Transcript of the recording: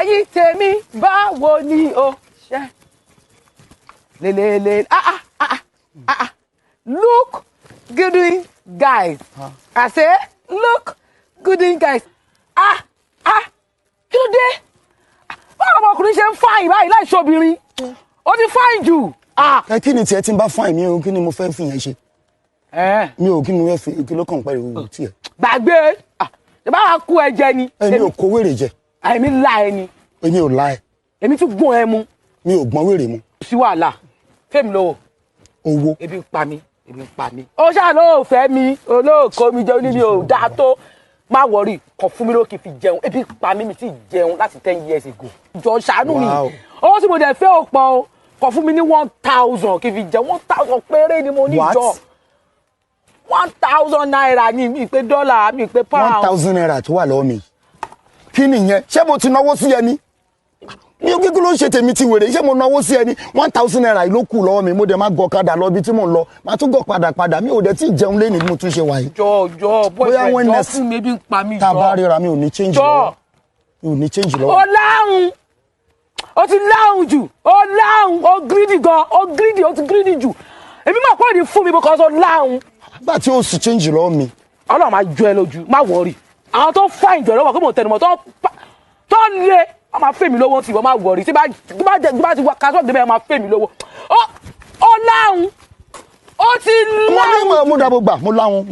ẹ̀yin tèmi báwo ni o ṣe lelele look good guys I say look good guys kí ló dé báwo ọmọkùnrin ṣe ń fáyìn báyìí láì ṣobìnrin ó ti fáyìn jù. kí ni tiẹ̀ tí ń bá fáyìn mi o kí ni mo fẹ́ fi yẹn ṣe mi ò kí ni mo fẹ́ fi kí ló kàn pẹ̀lú owó tiẹ̀. gbàgbé ṣe bá wa kú ẹ jẹ ni. èmi ò kó wèrè jẹ. èmi la ẹ ni. èmi ò la ẹ. èmi tún gbọ́n ẹ mu. mi ò gbọ́n wèrè mu. sí wàhálà fẹ́mi lówó. owó. ebi ń pa mí ebi ń pa mí. ó ṣáà ló fẹ́ mi olóòkó mi jẹun níbi ò dáa tó má wọrí kàn fún mi ló kì í fi jẹun ebi ń pa mí mi ti jẹun láti 10 years ago. jọ ṣàánú mi owó tí mo dẹ̀ fẹ́ ò pọ̀ o kàn fún mi ní 1000 kì í fi jẹun 1000 péré ni mo ní jọ. 1000 naira ni mi pé dọ́là mi pé pound. 1000 naira tó wà lọ́wọ́ mi kí nìyẹn ṣé mo ti náwó sí ẹni mi ò kíkú ló ń ṣe tèmi ti wèrè ṣé mo náwó sí ẹni 1000 naira ló kù lọ́wọ́ mi mo dẹ̀ máa gọ̀kadà lọ ibi tí mò ń lọ máa tún gọ̀ padà mi ò dẹ̀ tí ì jẹun lẹ́nu bí mo tún ṣe wà yìí. jọ bóyá jọ fún mi bí ń pa mí jọ. tá a bá ríra mi ò ní change lọ́wọ́ mi ò ní change lọ́wọ́. ó láhùn ó ti láhùn jù ó láhùn ó gírídì gan ó ti gírídì jù èmi máa pọ̀ ní fún mi because ó láhùn. nígbà tí o sì change lọ́wọ́ mi. ọlọ́run máa jọ ẹ lójú má wọrí àwọn tó fà ìjọ lọ́wọ́ kó mọ̀ tẹnumọ́ tó lé wọ́n máa fẹ́ mi lówó tí wọ́n máa wọrí tí bá ti wá kásọ̀ débẹ̀ wọ́n máa fẹ́ mi lówó ó láhùn ó ti láhùn. mo ní mo dábò gbà mo láhùn.